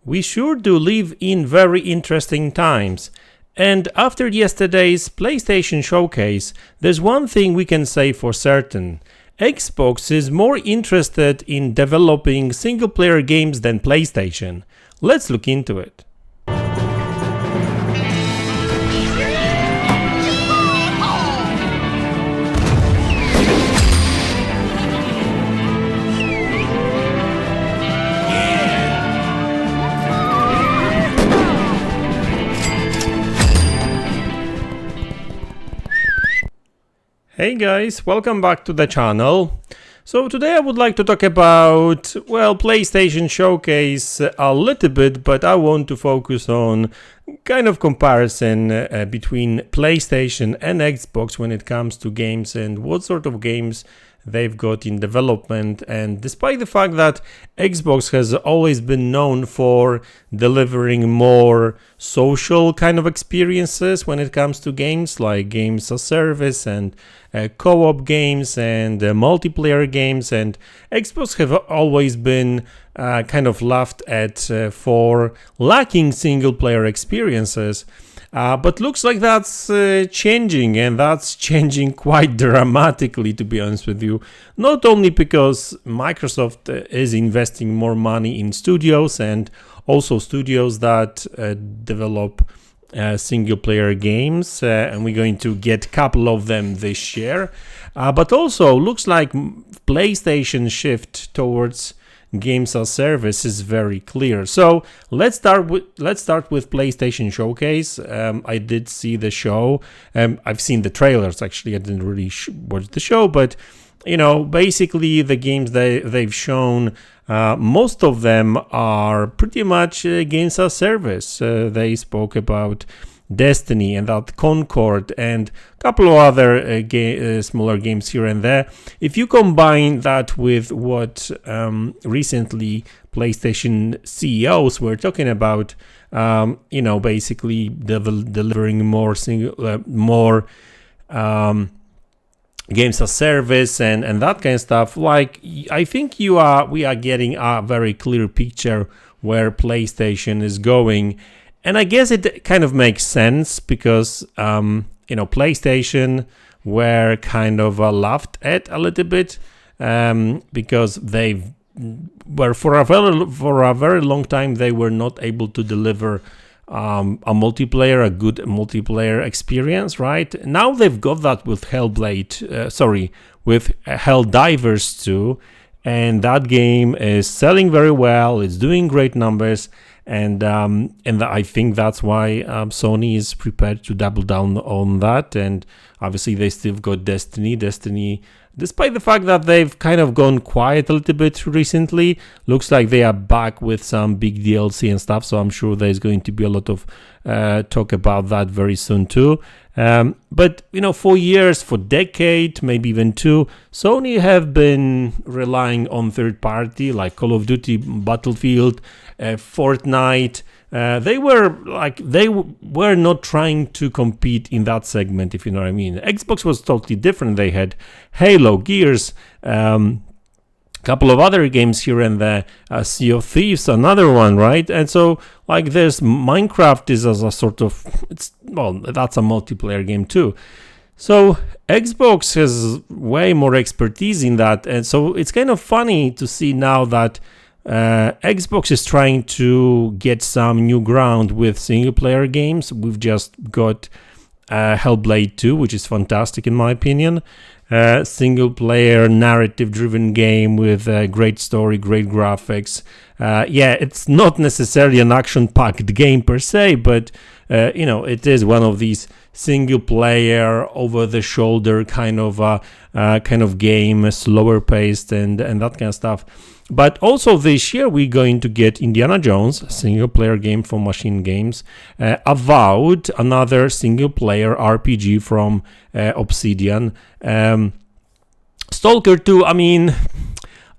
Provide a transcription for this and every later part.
We sure do live in very interesting times. And after yesterday's PlayStation showcase, there's one thing we can say for certain. Xbox is more interested in developing single-player games than PlayStation. Let's look into it. Hey guys, welcome back to the channel. So today I would like to talk about, well, PlayStation Showcase a little bit, but I want to focus on kind of comparison between PlayStation and Xbox when it comes to games and what sort of games they've got in development. And despite the fact that Xbox has always been known for delivering more social kind of experiences when it comes to games, like games as service and co-op games and multiplayer games, and Xbox have always been kind of laughed at for lacking single player experiences. But looks like that's changing, and that's changing quite dramatically, to be honest with you. Not only because Microsoft is investing more money in studios, and also studios that develop single-player games, and we're going to get a couple of them this year. But also looks like PlayStation shift towards games as service is very clear. So let's start with PlayStation Showcase. I did see the show. I've seen the trailers. Actually, I didn't really watch the show, but you know, basically the games they've shown, most of them are pretty much games as service. They spoke about Destiny and that Concord and a couple of other smaller games here and there. If you combine that with what recently PlayStation CEOs were talking about, you know, basically delivering more games as service and that kind of stuff, like I think we are getting a very clear picture where PlayStation is going. And I guess it kind of makes sense because, you know, PlayStation were kind of laughed at a little bit because they were for a very long time they were not able to deliver a good multiplayer experience. Right now they've got that with with Helldivers 2, and that game is selling very well. It's doing great numbers. And I think that's why Sony is prepared to double down on that. And obviously they still got Destiny, despite the fact that they've kind of gone quiet a little bit recently. Looks like they are back with some big DLC and stuff, so I'm sure there's going to be a lot of talk about that very soon too. But you know, for years, for decade, maybe even two, Sony have been relying on third party like Call of Duty, Battlefield, Fortnite. They were not trying to compete in that segment, if you know what I mean. Xbox was totally different. They had Halo, Gears, couple of other games here and there, Sea of Thieves, another one, right? And so like there's Minecraft is as a sort of, that's a multiplayer game too. So Xbox has way more expertise in that, and so it's kind of funny to see now that Xbox is trying to get some new ground with single player games. We've just got Hellblade 2, which is fantastic in my opinion. Single player narrative driven game with great story, great graphics. It's not necessarily an action packed game per se, but you know, it is one of these single player over the shoulder kind of game, slower paced and that kind of stuff. But also this year we're going to get Indiana Jones, single player game from Machine Games, Avowed, another single player RPG from Obsidian, Stalker 2. I mean,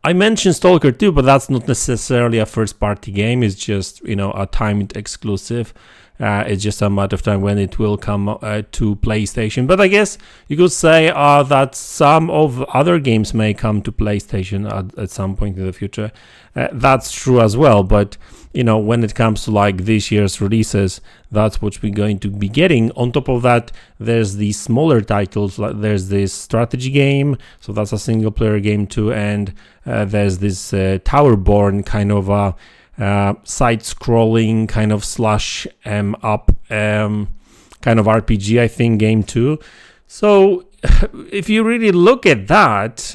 I mentioned Stalker 2, but that's not necessarily a first party game. It's just, you know, a timed exclusive. It's just a matter of time when it will come to PlayStation. But I guess you could say that some of other games may come to PlayStation at some point in the future. That's true as well. But when it comes to like this year's releases, that's what we're going to be getting. On top of that, there's these smaller titles. Like there's this strategy game, so that's a single player game too, and there's this Towerborn kind of a side-scrolling kind of slash up kind of RPG, I think, game too. So if you really look at that,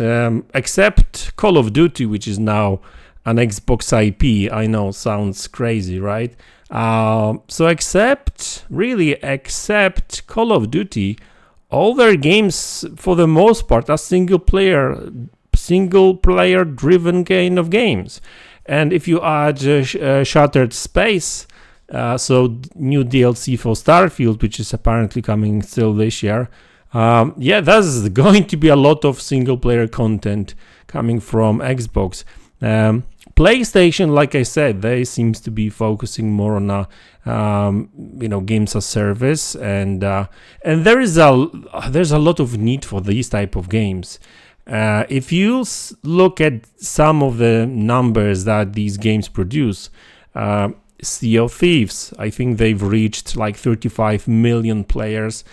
except Call of Duty, which is now an Xbox IP, I know sounds crazy, right? So except Call of Duty, all their games for the most part are single player driven kind of games. And if you add Shattered Space, so new DLC for Starfield, which is apparently coming still this year, there's going to be a lot of single player content coming from Xbox. PlayStation, like I said, they seems to be focusing more on games as service, and there's a lot of need for these type of games. If you look at some of the numbers that these games produce, Sea of Thieves, I think they've reached like 35 million players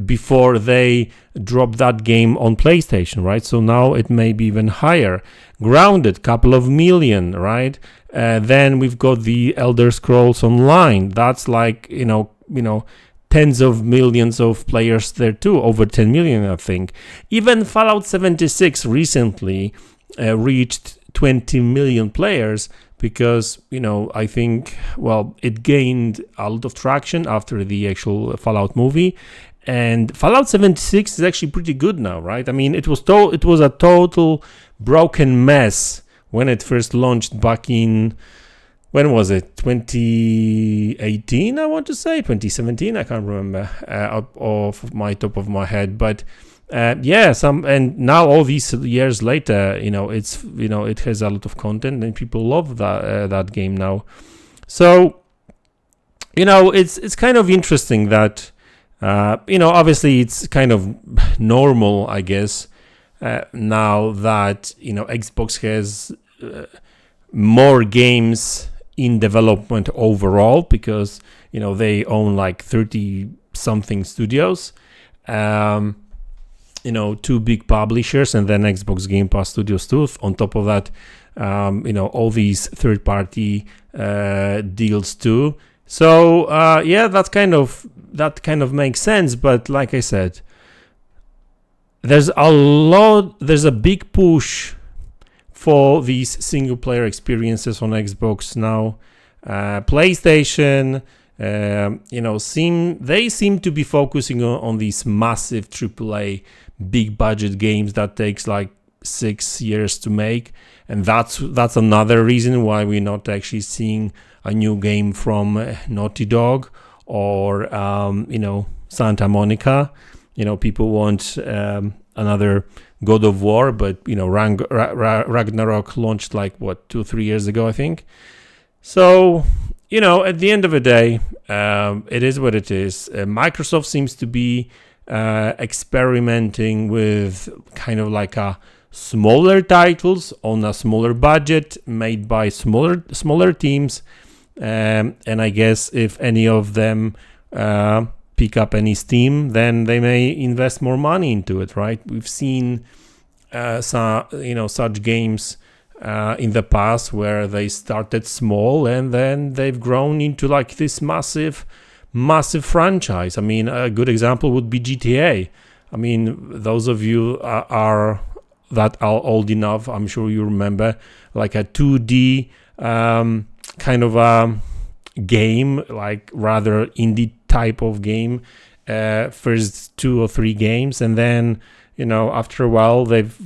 before they dropped that game on PlayStation, right? So now it may be even higher. Grounded, couple of million, right? Then we've got the Elder Scrolls Online. That's like, tens of millions of players there too, over 10 million, I think. Even Fallout 76 recently reached 20 million players because, I think, it gained a lot of traction after the actual Fallout movie. And Fallout 76 is actually pretty good now, right? I mean, it was a total broken mess when it first launched back in, when was it? 2018, I want to say, 2017, I can't remember off my top of my head, but and now all these years later, it has a lot of content and people love that game now. So, it's kind of interesting that. Obviously it's kind of normal, I guess, now that, Xbox has more games in development overall because, they own like 30 something studios, 2 big publishers and then Xbox Game Pass Studios too. On top of that, all these third party deals too. So, that kind of makes sense, but like I said, there's a big push for these single player experiences on Xbox now. PlayStation, they seem to be focusing on these massive AAA big budget games that takes like 6 years to make, and that's another reason why we're not actually seeing a new game from Naughty Dog or Santa Monica. People want another God of War, but Ragnarok launched like 2-3 years ago, I think. So at the end of the day, it is what it is. Microsoft seems to be experimenting with kind of like a smaller titles on a smaller budget made by smaller teams. And I guess if any of them pick up any steam, then they may invest more money into it, right? We've seen such games in the past where they started small and then they've grown into like this massive franchise. I mean, a good example would be GTA. I mean, those of you are old enough, I'm sure you remember like a 2D kind of a game, like rather indie type of game, first 2 or 3 games, and then after a while they've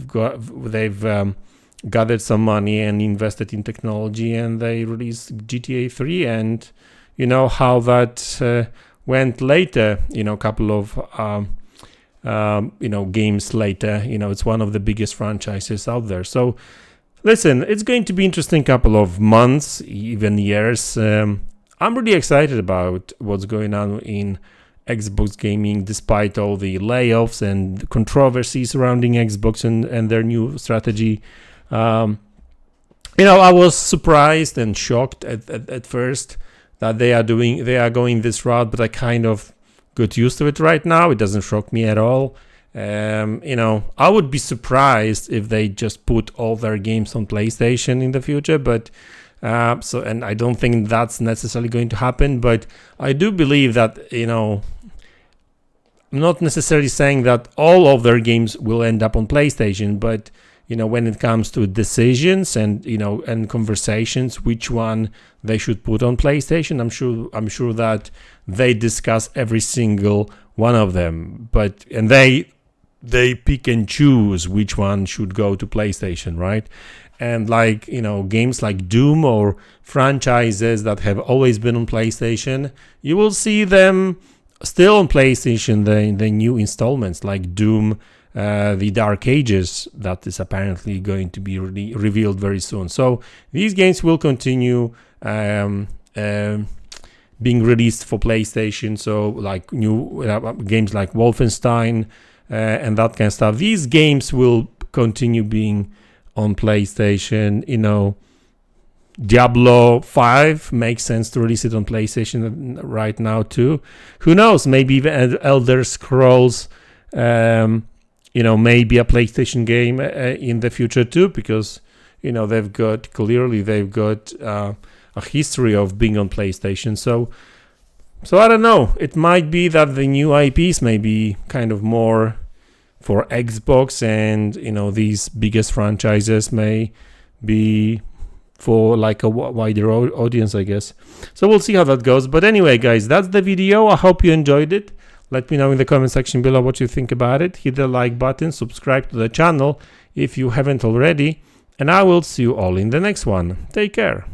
gathered some money and invested in technology, and they released GTA 3, and how that went later. A couple of games later, it's one of the biggest franchises out there. So listen, it's going to be interesting couple of months, even years. I'm really excited about what's going on in Xbox gaming, despite all the layoffs and controversy surrounding Xbox and their new strategy. I was surprised and shocked at first that they are going this route, but I kind of got used to it right now. It doesn't shock me at all. I would be surprised if they just put all their games on PlayStation in the future, but and I don't think that's necessarily going to happen. But I do believe that, I'm not necessarily saying that all of their games will end up on PlayStation, but when it comes to decisions and and conversations, which one they should put on PlayStation, I'm sure that they discuss every single one of them, and they pick and choose which one should go to PlayStation, right? And games like Doom or franchises that have always been on PlayStation, you will see them still on PlayStation, the new installments like Doom, the Dark Ages, that is apparently going to be revealed very soon. So these games will continue being released for PlayStation. So like new games like Wolfenstein and that kind of stuff. These games will continue being on PlayStation. Diablo 5 makes sense to release it on PlayStation right now too. Who knows? Maybe even Elder Scrolls, maybe a PlayStation game in the future too, because they've got a history of being on PlayStation. So I don't know. It might be that the new IPs may be kind of more for Xbox, and these biggest franchises may be for like a wider audience, I guess. So we'll see how that goes. But anyway, guys, that's the video. I hope you enjoyed it. Let me know in the comment section below what you think about it. Hit the like button, subscribe to the channel if you haven't already, and I will see you all in the next one. Take care.